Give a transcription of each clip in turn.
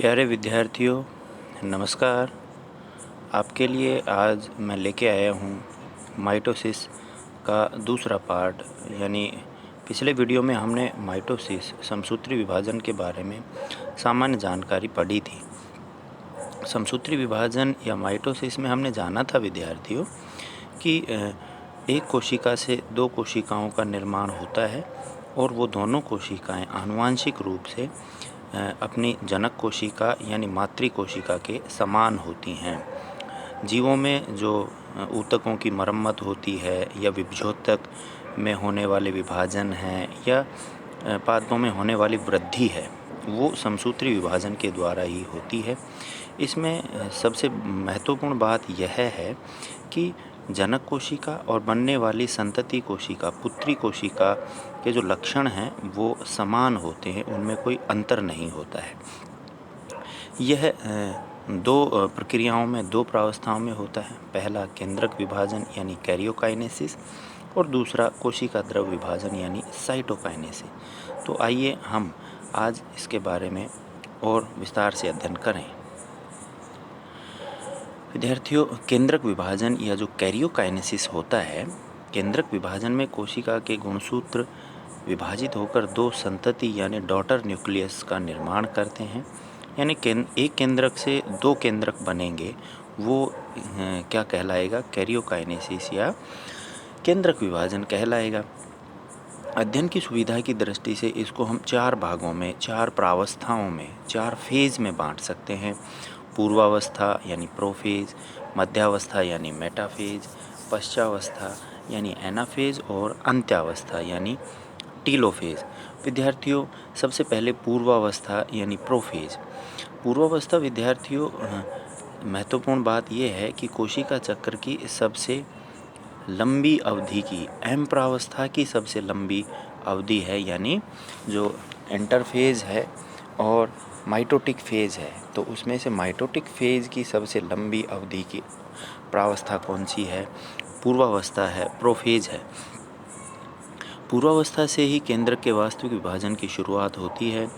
प्यारे विद्यार्थियों, नमस्कार। आपके लिए आज मैं लेके आया हूँ माइटोसिस का दूसरा पार्ट। यानी पिछले वीडियो में हमने माइटोसिस समसूत्री विभाजन के बारे में सामान्य जानकारी पढ़ी थी। समसूत्री विभाजन या माइटोसिस में हमने जाना था विद्यार्थियों कि एक कोशिका से दो कोशिकाओं का निर्माण होता है और वो दोनों कोशिकाएं आनुवांशिक रूप से अपनी जनक कोशिका यानी मातृ कोशिका के समान होती हैं। जीवों में जो ऊतकों की मरम्मत होती है या विभजोतक में होने वाले विभाजन हैं या पादपों में होने वाली वृद्धि है, वो समसूत्री विभाजन के द्वारा ही होती है। इसमें सबसे महत्वपूर्ण बात यह है कि जनक कोशिका और बनने वाली संतति कोशिका, पुत्री कोशिका के जो लक्षण हैं वो समान होते हैं, उनमें कोई अंतर नहीं होता है। यह दो प्रक्रियाओं में, दो प्रावस्थाओं में होता है। पहला केंद्रक विभाजन यानी कैरियोकाइनेसिस और दूसरा कोशिका द्रव विभाजन यानी साइटोकाइनेसिस। तो आइए हम आज इसके बारे में और विस्तार से अध्ययन करें। विद्यार्थियों, केंद्रक विभाजन या जो कैरियोकाइनेसिस होता है, केंद्रक विभाजन में कोशिका के गुणसूत्र विभाजित होकर दो संतति यानी डॉटर न्यूक्लियस का निर्माण करते हैं। यानी एक केंद्रक से दो केंद्रक बनेंगे, वो क्या कहलाएगा? कैरियोकाइनेसिस या केंद्रक विभाजन कहलाएगा। अध्ययन की सुविधा की दृष्टि से इसको हम चार भागों में, चार प्रावस्थाओं में, चार फेज में बांट सकते हैं। पूर्वावस्था यानी प्रोफेज, मध्यावस्था यानी मेटाफेज, पश्चावस्था यानी एनाफेज और अंत्यावस्था यानी टीलोफेज। विद्यार्थियों, सबसे पहले पूर्वावस्था यानी प्रोफेज। पूर्वावस्था विद्यार्थियों, महत्वपूर्ण बात यह है कि कोशिका चक्र की सबसे लंबी अवधि की, एम प्रावस्था की सबसे लंबी अवधि है। यानी जो इंटरफेज है और माइटोटिक फेज है, तो उसमें से माइटोटिक फेज की सबसे लंबी अवधि की प्रावस्था कौन सी है? पूर्वावस्था है, प्रोफेज है। पूर्वावस्था से ही केंद्र के वास्तविक विभाजन की शुरुआत होती है।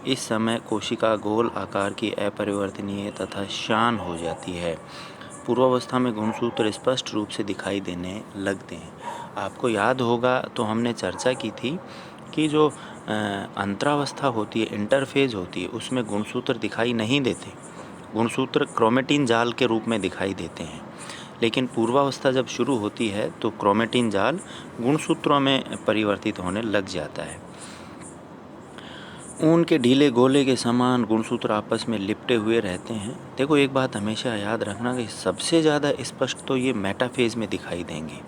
इस समय कोशिका गोल आकार की, अपरिवर्तनीय तथा शान हो जाती है। पूर्वावस्था में गुणसूत्र स्पष्ट रूप से दिखाई देने लगते हैं। आपको याद होगा तो हमने चर्चा की थी कि जो अंतरावस्था होती है, इंटरफेज होती है, उसमें गुणसूत्र दिखाई नहीं देते। गुणसूत्र क्रोमेटिन जाल के रूप में दिखाई देते हैं। लेकिन पूर्वावस्था जब शुरू होती है तो क्रोमेटिन जाल गुणसूत्रों में परिवर्तित होने लग जाता है। ऊन के ढीले गोले के समान गुणसूत्र आपस में लिपटे हुए रहते हैं। देखो, एक बात हमेशा याद रखना कि सबसे ज़्यादा स्पष्ट तो ये मेटाफेज में दिखाई देंगे,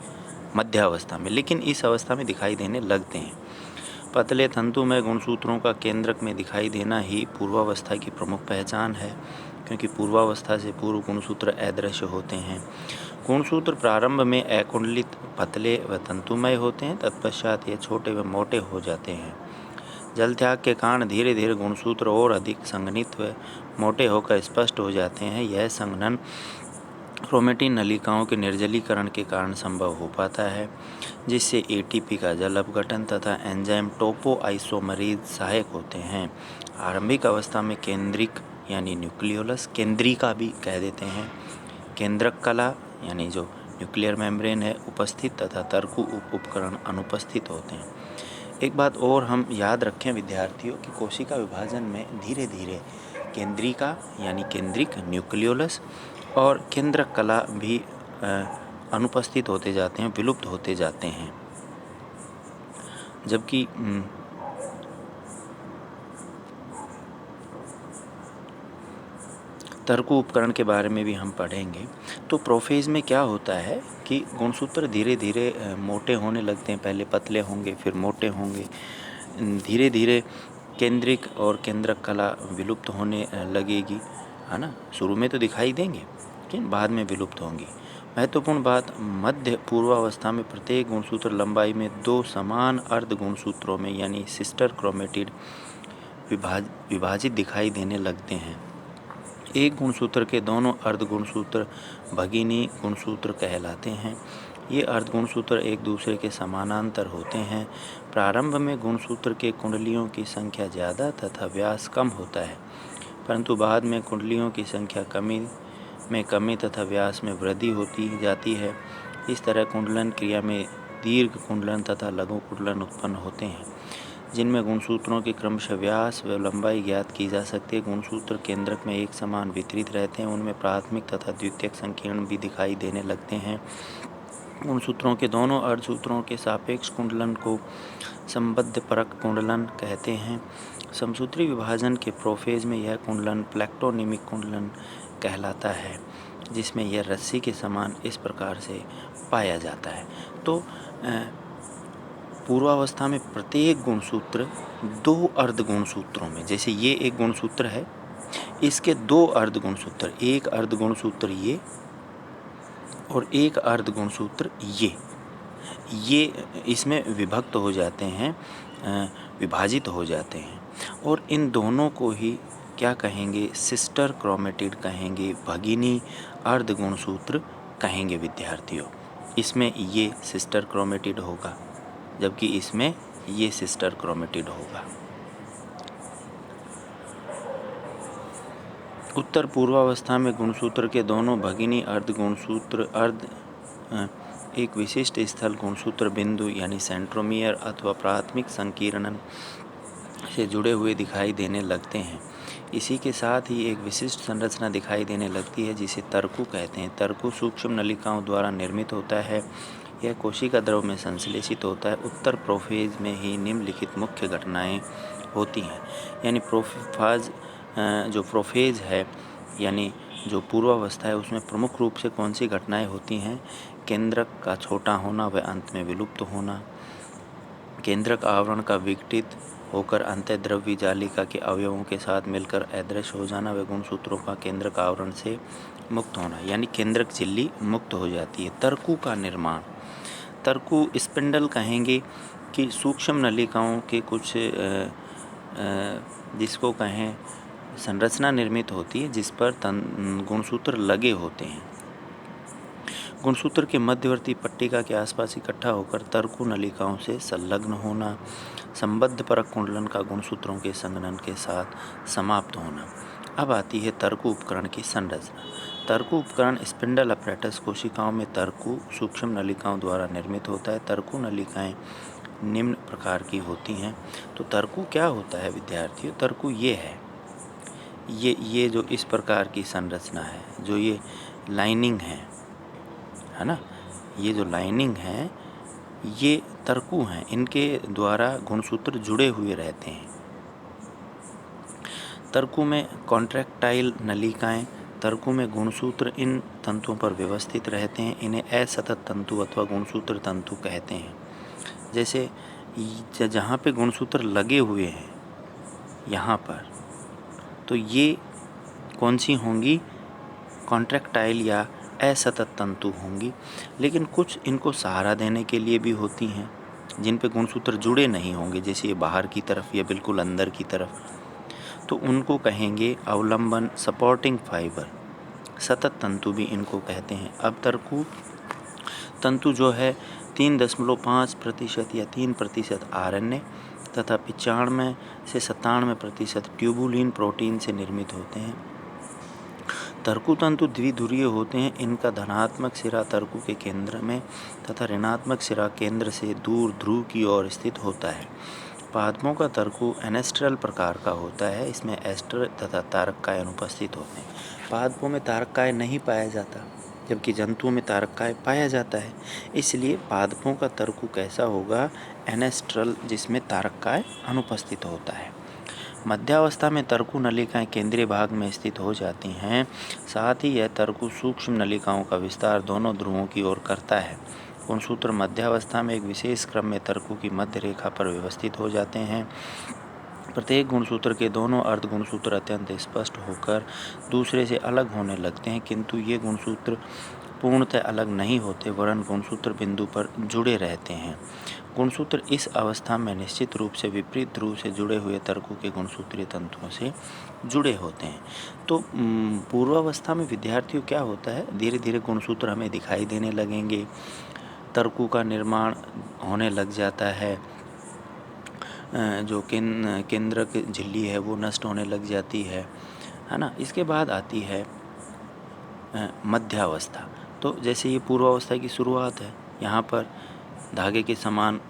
मध्यावस्था में, लेकिन इस अवस्था में दिखाई देने लगते हैं। पतले तंतुमय गुणसूत्रों का केंद्रक में दिखाई देना ही पूर्वावस्था की प्रमुख पहचान है, क्योंकि पूर्वावस्था से पूर्व गुणसूत्र अदृश्य होते हैं। गुणसूत्र प्रारंभ में अकुंडलित, पतले व तंतुमय होते हैं, तत्पश्चात ये छोटे व मोटे हो जाते हैं। जल त्याग के कारण धीरे धीरे गुणसूत्र और अधिक संघनित व मोटे होकर स्पष्ट हो जाते हैं। यह संघनन क्रोमेटिन नलिकाओं के निर्जलीकरण के कारण संभव हो पाता है, जिससे एटीपी का जल अपघटन तथा एंजाइम टोपोआइसोमरेज सहायक होते हैं। आरंभिक अवस्था में केंद्रिक यानी न्यूक्लियोलस, केंद्रिका भी कह देते हैं, केंद्रक कला यानी जो न्यूक्लियर मेम्ब्रेन है उपस्थित तथा तर्कु उपकरण अनुपस्थित होते हैं। एक बात और हम याद रखें विद्यार्थियों कि कोशिका विभाजन में धीरे धीरे केंद्रिका यानी केंद्रिक, न्यूक्लियोलस और केंद्रक कला भी अनुपस्थित होते जाते हैं, विलुप्त होते जाते हैं। जबकि तर्कु उपकरण के बारे में भी हम पढ़ेंगे। तो प्रोफेज में क्या होता है कि गुणसूत्र धीरे धीरे मोटे होने लगते हैं। पहले पतले होंगे, फिर मोटे होंगे, धीरे धीरे केंद्रिक और केंद्रक कला विलुप्त होने लगेगी, है ना। शुरू में तो दिखाई देंगे लेकिन बाद में विलुप्त होंगी। महत्वपूर्ण बात, मध्य पूर्वावस्था में प्रत्येक गुणसूत्र लंबाई में दो समान अर्ध गुणसूत्रों में यानी सिस्टर क्रोमेटिड विभाजित दिखाई देने लगते हैं। एक गुणसूत्र के दोनों अर्ध गुणसूत्र भगिनी गुणसूत्र कहलाते हैं। ये अर्ध गुणसूत्र एक दूसरे के समानांतर होते हैं। प्रारंभ में गुणसूत्र के कुंडलियों की संख्या ज़्यादा तथा व्यास कम होता है। परंतु बाद में कुंडलियों की संख्या कमी तथा व्यास में वृद्धि होती जाती है। इस तरह कुंडलन क्रिया में दीर्घ कुंडलन तथा लघु कुंडलन उत्पन्न होते हैं, जिनमें गुणसूत्रों के क्रमशः व्यास व लंबाई ज्ञात की जा सकती है। गुणसूत्र केंद्रक में एक समान वितरित रहते हैं, उनमें प्राथमिक तथा द्वितीयक संकीर्ण भी दिखाई देने लगते हैं। गुणसूत्रों के दोनों अर्धसूत्रों के सापेक्ष कुंडलन को संबद्ध परक कुंडलन कहते हैं। समसूत्री विभाजन के प्रोफेज में यह कुंडलन प्लेक्टोनिमिक कुंडलन कहलाता है, जिसमें यह रस्सी के समान इस प्रकार से पाया जाता है। तो पूर्वावस्था में प्रत्येक गुणसूत्र 2 अर्ध गुणसूत्रों में, जैसे ये एक गुणसूत्र है, इसके 2 अर्ध गुणसूत्र, एक अर्ध गुणसूत्र ये और एक अर्ध गुणसूत्र ये इसमें विभक्त हो जाते हैं, विभाजित हो जाते हैं। और इन दोनों को ही क्या कहेंगे? सिस्टर क्रोमेटिड कहेंगे, भगिनी अर्ध गुणसूत्र कहेंगे विद्यार्थियों। इसमें ये सिस्टर क्रोमेटिड होगा, जबकि इसमें ये सिस्टर क्रोमेटिड होगा। उत्तर पूर्वावस्था में गुणसूत्र के दोनों भगिनी अर्ध गुणसूत्र एक विशिष्ट स्थल गुणसूत्र बिंदु यानी सेंट्रोमियर अथवा प्राथमिक संकीर्णन से जुड़े हुए दिखाई देने लगते हैं। इसी के साथ ही एक विशिष्ट संरचना दिखाई देने लगती है, जिसे तर्कु कहते हैं। तर्कु सूक्ष्म नलिकाओं द्वारा निर्मित होता है। यह कोशिका द्रव में संश्लेषित होता है। उत्तर प्रोफेज में ही निम्नलिखित मुख्य घटनाएं होती हैं। यानी जो प्रोफेज है, यानी जो पूर्वावस्था है, उसमें प्रमुख रूप से कौन सी घटनाएं होती हैं? केंद्रक का छोटा होना व अंत में विलुप्त होना, केंद्रक आवरण का विघटित होकर अंतःद्रव्य जालिका के अवयवों के साथ मिलकर अदृश्य हो जाना व गुणसूत्रों का केंद्रक आवरण से मुक्त होना, यानी केंद्रक झिल्ली मुक्त हो जाती है। तर्कु का निर्माण, तर्कु स्पिंडल कहेंगे कि सूक्ष्म नलिकाओं के कुछ जिसको कहें संरचना निर्मित होती है, जिस पर गुणसूत्र लगे होते हैं। गुणसूत्र के मध्यवर्ती पट्टिका के आसपास इकट्ठा होकर तर्कु नलिकाओं से संलग्न होना, संबद्ध परक कुंडलन का गुणसूत्रों के संघनन के साथ समाप्त होना। अब आती है तर्कु उपकरण की संरचना। तर्कु उपकरण स्पिंडल अपरेटस कोशिकाओं में तर्कु सूक्ष्म नलिकाओं द्वारा निर्मित होता है। तर्कु नलिकाएं निम्न प्रकार की होती हैं। तो तर्कु क्या होता है विद्यार्थियों? तर्कु ये है, ये जो इस प्रकार की संरचना है, जो ये लाइनिंग है ना, ये जो लाइनिंग है, ये तर्कु हैं। इनके द्वारा गुणसूत्र जुड़े हुए रहते हैं। तर्कु में कॉन्ट्रैक्टाइल नलिकाएं, तर्कु में गुणसूत्र इन तंतुओं पर व्यवस्थित रहते हैं। इन्हें असतत तंतु अथवा गुणसूत्र तंतु कहते हैं। जैसे जहाँ पे गुणसूत्र लगे हुए हैं यहाँ पर, तो ये कौन सी होंगी? कॉन्ट्रैक्टाइल या असतत तंतु होंगी। लेकिन कुछ इनको सहारा देने के लिए भी होती हैं, जिन पे गुणसूत्र जुड़े नहीं होंगे, जैसे ये बाहर की तरफ या बिल्कुल अंदर की तरफ, तो उनको कहेंगे अवलंबन, सपोर्टिंग फाइबर, सतत तंतु भी इनको कहते हैं। अब तर्कु तंतु जो है 3.5% या 3% आरएनए तथा 95 से 97% ट्यूबुलिन प्रोटीन से निर्मित होते हैं। तर्कु तंतु द्विध्रुवीय होते हैं। इनका धनात्मक सिरा तर्कु के केंद्र में तथा ऋणात्मक सिरा केंद्र से दूर ध्रुव की ओर स्थित होता है। पादपों का तर्कु एनेस्ट्रल प्रकार का होता है। इसमें एस्टर तथा तारककाय अनुपस्थित होते हैं। पादपों में तारककाय नहीं पाया जाता, जबकि जंतुओं में तारककाय पाया जाता है। इसलिए पादपों का तर्कु कैसा होगा? एनेस्ट्रल, जिसमें तारककाय अनुपस्थित होता है। मध्यावस्था में तर्कु नलिकाएं केंद्रीय भाग में स्थित हो जाती हैं। साथ ही यह तर्कु सूक्ष्म नलिकाओं का विस्तार दोनों ध्रुवों की ओर करता है। गुणसूत्र मध्यावस्था में एक विशेष क्रम में तर्कु की मध्य रेखा पर व्यवस्थित हो जाते हैं। प्रत्येक गुणसूत्र के दोनों अर्ध गुणसूत्र अत्यंत स्पष्ट होकर दूसरे से अलग होने लगते हैं, किंतु ये गुणसूत्र पूर्णतः अलग नहीं होते, वरन गुणसूत्र बिंदु पर जुड़े रहते हैं। गुणसूत्र इस अवस्था में निश्चित रूप से विपरीत ध्रुव से जुड़े हुए तर्कु के गुणसूत्रीय तंतुओं से जुड़े होते हैं। तो पूर्वावस्था में विद्यार्थियों क्या होता है? धीरे धीरे गुणसूत्र हमें दिखाई देने लगेंगे, तर्कु का निर्माण होने लग जाता है, जो केंद्रक झिल्ली है वो नष्ट होने लग जाती है, है ना। इसके बाद आती है मध्यावस्था। तो जैसे ये पूर्वावस्था की शुरुआत है, यहाँ पर धागे के समान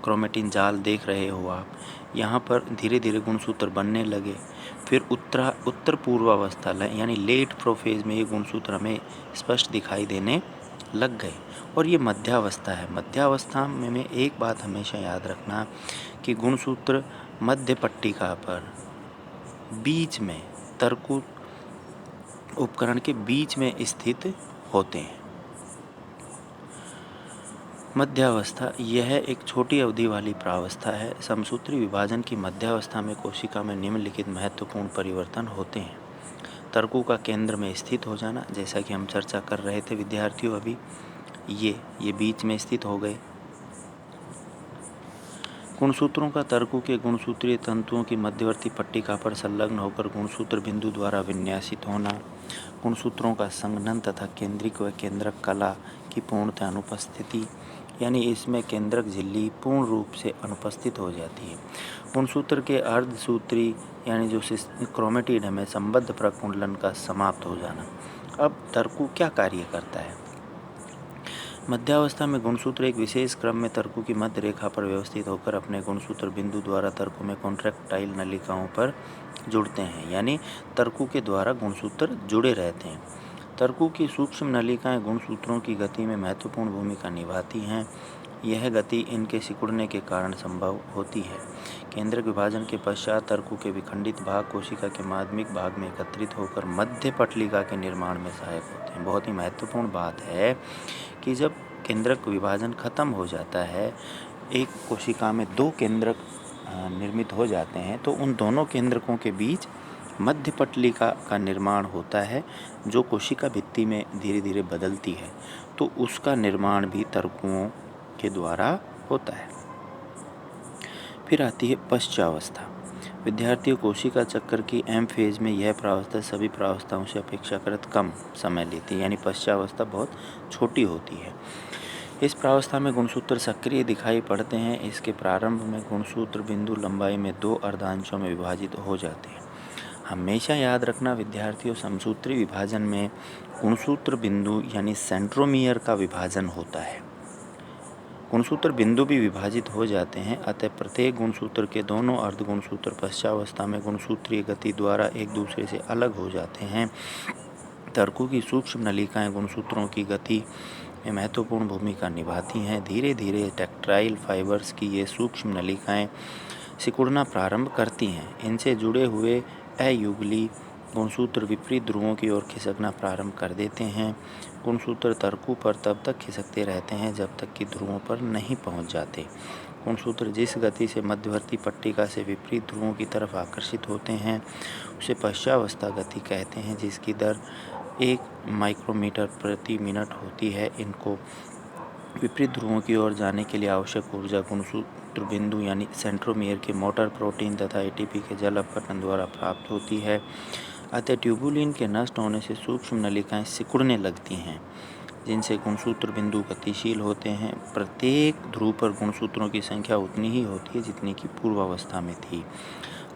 क्रोमेटिन जाल देख रहे हो आप। यहाँ पर धीरे धीरे गुणसूत्र बनने लगे। फिर उत्तर पूर्वावस्था यानी लेट प्रोफेज में ये गुणसूत्र हमें स्पष्ट दिखाई देने लग गए। और ये मध्यावस्था है। मध्यावस्था में एक बात हमेशा याद रखना कि गुणसूत्र मध्य पट्टिका पर बीच में तर्कु उपकरण के बीच में स्थित होते हैं। मध्यावस्था यह एक छोटी अवधि वाली प्रावस्था है। समसूत्री विभाजन की मध्यावस्था में कोशिका में निम्नलिखित महत्वपूर्ण परिवर्तन होते हैं। तर्कु का केंद्र में स्थित हो जाना, जैसा कि हम चर्चा कर रहे थे विद्यार्थियों अभी, ये बीच में स्थित हो गए। गुणसूत्रों का तर्कु के गुणसूत्रीय तंतुओं की मध्यवर्ती पट्टिका पर संलग्न होकर गुणसूत्र बिंदु द्वारा विन्यासित होना। गुणसूत्रों का संघनन तथा केंद्रिक व केंद्रक कला की पूर्णतः अनुपस्थिति, यानी इसमें केंद्रक झिल्ली पूर्ण रूप से अनुपस्थित हो जाती है। गुणसूत्र के अर्धसूत्री यानी जो क्रोमेटिड में संबद्ध प्रकुंडलन का समाप्त हो जाना। अब तर्कु क्या कार्य करता है? मध्यावस्था में गुणसूत्र एक विशेष क्रम में तर्कु की मध्य रेखा पर व्यवस्थित होकर अपने गुणसूत्र बिंदु द्वारा तर्कु में कॉन्ट्रैक्टाइल नलिकाओं पर जुड़ते हैं, यानी तर्कु के द्वारा गुणसूत्र जुड़े रहते हैं। तर्कु की सूक्ष्म नलिकाएं गुणसूत्रों की गति में महत्वपूर्ण भूमिका निभाती हैं। यह गति इनके सिकुड़ने के कारण संभव होती है। केंद्रक विभाजन के पश्चात तर्कु के विखंडित भाग कोशिका के माध्यमिक भाग में एकत्रित होकर मध्य पटलिका के निर्माण में सहायक होते हैं। बहुत ही महत्वपूर्ण बात है कि जब केंद्रक विभाजन खत्म हो जाता है, एक कोशिका में दो केंद्रक निर्मित हो जाते हैं, तो उन दोनों केंद्रकों के बीच मध्य पटलिका का निर्माण होता है, जो कोशिका भित्ति में धीरे धीरे बदलती है। तो उसका निर्माण भी तर्कुओं के द्वारा होता है। फिर आती है पश्चावस्था। विद्यार्थियों, कोशिका चक्र की एम फेज में यह प्रावस्था सभी प्रावस्थाओं से अपेक्षाकृत कम समय लेती है, यानी पश्चावस्था बहुत छोटी होती है। इस प्रावस्था में गुणसूत्र सक्रिय दिखाई पड़ते हैं। इसके प्रारंभ में गुणसूत्र बिंदु लंबाई में दो अर्धांशों में विभाजित हो जाते हैं। हमेशा याद रखना विद्यार्थियों, समसूत्री विभाजन में गुणसूत्र बिंदु यानी सेंट्रोमियर का विभाजन होता है। गुणसूत्र बिंदु भी विभाजित हो जाते हैं, अतः प्रत्येक गुणसूत्र के दोनों अर्ध गुणसूत्र पश्चावस्था में गुणसूत्रीय गति द्वारा एक दूसरे से अलग हो जाते हैं। तर्कु की सूक्ष्म नलिकाएं गुणसूत्रों की गति में महत्वपूर्ण भूमिका निभाती हैं। धीरे धीरे टेक्टाइल फाइबर्स की ये सूक्ष्म नलिकाएं सिकुड़ना प्रारंभ करती हैं। इनसे जुड़े हुए अयुगली गुणसूत्र विपरीत ध्रुवों की ओर खिसकना प्रारंभ कर देते हैं। गुणसूत्र तर्कु पर तब तक खिसकते रहते हैं जब तक कि ध्रुवों पर नहीं पहुंच जाते। गुणसूत्र जिस गति से मध्यवर्ती पट्टिका से विपरीत ध्रुवों की तरफ आकर्षित होते हैं उसे पश्चावस्था गति कहते हैं, जिसकी दर 1 माइक्रोमीटर प्रति मिनट होती है। इनको विपरीत ध्रुवों की ओर जाने के लिए आवश्यक ऊर्जा गुणसूत्र बिंदु यानी सेंट्रोमियर के मोटर प्रोटीन तथा एटीपी के जल अपघटन द्वारा प्राप्त होती है। अतः ट्यूबुलिन के नष्ट होने से सूक्ष्म नलिकाएं सिकुड़ने लगती हैं, जिनसे गुणसूत्र बिंदु गतिशील होते हैं। प्रत्येक ध्रुव पर गुणसूत्रों की संख्या उतनी ही होती है जितनी की पूर्वावस्था में थी।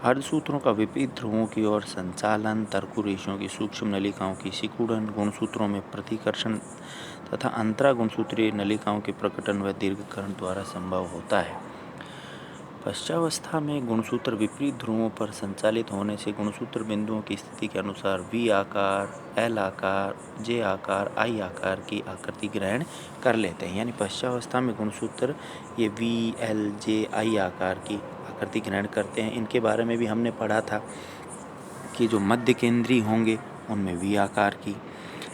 अर्धसूत्रों का विपरीत ध्रुवों की ओर संचालन, तर्कु रेशों की सूक्ष्म नलिकाओं की सिकुड़न, गुणसूत्रों में प्रतिकर्षण तथा अंतरा गुणसूत्रीय नलिकाओं के प्रकटन व दीर्घकरण द्वारा संभव होता है। पश्चावस्था में गुणसूत्र विपरीत ध्रुवों पर संचालित होने से गुणसूत्र बिंदुओं की स्थिति के अनुसार वी आकार, एल आकार, जे आकार, आई आकार की आकृति ग्रहण कर लेते हैं। यानी पश्चावस्था में गुणसूत्र ये वी, एल, जे, आई आकार की आकृति ग्रहण करते हैं। इनके बारे में भी हमने पढ़ा था कि जो मध्य केंद्रीय होंगे उनमें वी आकार की,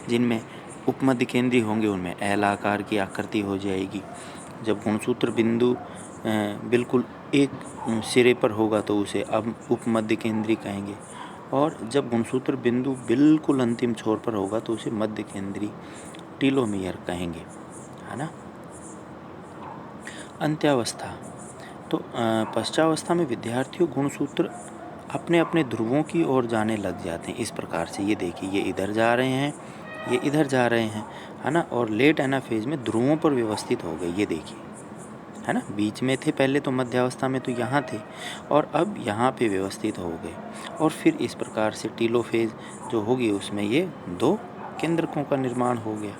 जिनमें उपमध्य केंद्रीय होंगे उनमें एल आकार की आकृति हो जाएगी। जब गुणसूत्र बिंदु बिल्कुल एक सिरे पर होगा तो उसे अब उपमध्य केंद्रीय कहेंगे, और जब गुणसूत्र बिंदु बिल्कुल अंतिम छोर पर होगा तो उसे मध्य केंद्रीय टीलोमियर कहेंगे, है ना। अंत्यावस्था। तो पश्चावस्था में विद्यार्थियों गुणसूत्र अपने अपने ध्रुवों की ओर जाने लग जाते हैं। इस प्रकार से ये देखिए, ये इधर जा रहे हैं, ये इधर जा रहे हैं, है ना। और लेट एनाफेज में ध्रुवों पर व्यवस्थित हो गए, ये देखिए, है ना। बीच में थे पहले तो, मध्यावस्था में तो यहाँ थे और अब यहाँ पे व्यवस्थित हो गए और फिर इस प्रकार से टीलोफेज जो होगी उसमें ये 2 केंद्रकों का निर्माण हो गया।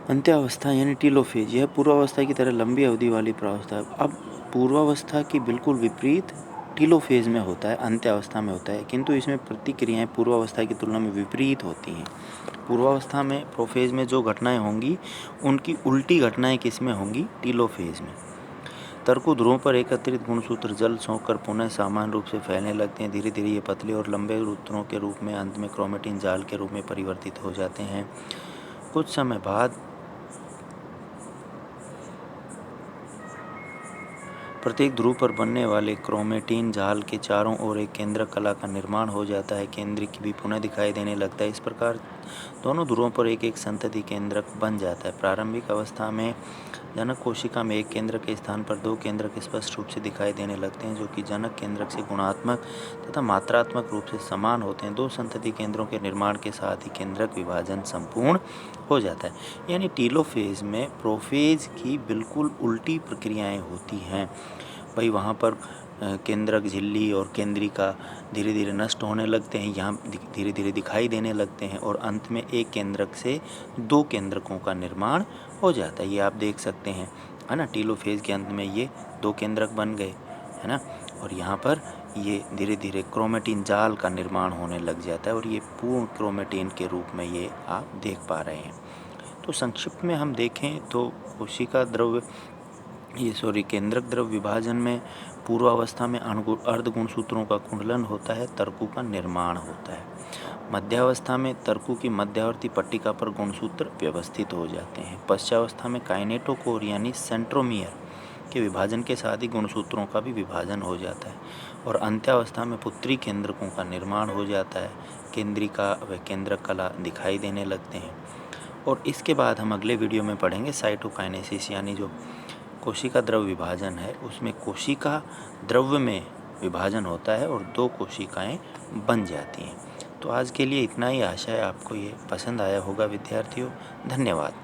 अंत्यावस्था यानी टीलोफेज, यह पूर्वावस्था की तरह लंबी अवधि वाली प्रावस्था है। अब पूर्वावस्था की बिल्कुल विपरीत टीलोफेज में होता है, अंत्यावस्था में होता है, किंतु इसमें प्रतिक्रियाएं पूर्वावस्था की तुलना में विपरीत होती हैं। पूर्वावस्था में प्रोफेज में जो घटनाएं होंगी उनकी उल्टी घटनाएं किस में होंगी? टीलोफेज में। तर्कु ध्रुवों पर एकत्रित गुणसूत्र जल सोख कर पुनः समान रूप से फैलने लगते हैं। धीरे धीरे ये पतले और लंबे सूत्रों के रूप में अंत में क्रोमेटिन जाल के रूप में परिवर्तित हो जाते हैं। कुछ समय बाद प्रत्येक ध्रुव पर बनने वाले क्रोमेटिन जाल के चारों ओर एक केंद्रक कला का निर्माण हो जाता है। केंद्रक भी पुनः दिखाई देने लगता है। इस प्रकार दोनों ध्रुवों पर एक एक संतति केंद्रक बन जाता है। प्रारंभिक अवस्था में जनक कोशिका में एक केंद्रक के स्थान पर 2 केंद्रक स्पष्ट रूप से दिखाई देने लगते हैं, जो कि जनक केंद्रक से गुणात्मक तथा मात्रात्मक रूप से समान होते हैं। 2 संतति केंद्रों के निर्माण के साथ ही केंद्रक विभाजन संपूर्ण हो जाता है। यानी टीलोफेज में प्रोफेज की बिल्कुल उल्टी प्रक्रियाएं होती हैं। भाई वहाँ पर केंद्रक झिल्ली और केंद्रिका धीरे धीरे नष्ट होने लगते हैं, यहाँ धीरे धीरे दिखाई देने लगते हैं और अंत में एक केंद्रक से 2 केंद्रकों का निर्माण हो जाता है। ये आप देख सकते हैं, है ना। टीलोफेज के अंत में ये 2 केंद्रक बन गए, है ना। और यहाँ पर ये धीरे धीरे क्रोमेटिन जाल का निर्माण होने लग जाता है और ये पूर्ण क्रोमेटिन के रूप में ये आप देख पा रहे हैं। तो संक्षिप्त में हम देखें तो कोशिका द्रव्य केंद्रक द्रव्य विभाजन में पूर्वावस्था में अर्ध गुणसूत्रों का कुंडलन होता है, तर्कु का निर्माण होता है। मध्यावस्था में तर्कु की मध्यावर्ती पट्टिका पर गुणसूत्र व्यवस्थित हो जाते हैं। पश्चावस्था में काइनेटोकोर यानी सेंट्रोमियर के विभाजन के साथ ही गुणसूत्रों का भी विभाजन हो जाता है और अंत्यावस्था में पुत्री केंद्रकों का निर्माण हो जाता है। केंद्रिका व केंद्रक कला दिखाई देने लगते हैं। और इसके बाद हम अगले वीडियो में पढ़ेंगे साइटोकाइनेसिस, यानी जो कोशिका द्रव्य विभाजन है उसमें कोशिका द्रव्य में विभाजन होता है और 2 कोशिकाएं बन जाती हैं। तो आज के लिए इतना ही। आशा है आपको ये पसंद आया होगा विद्यार्थियों। धन्यवाद।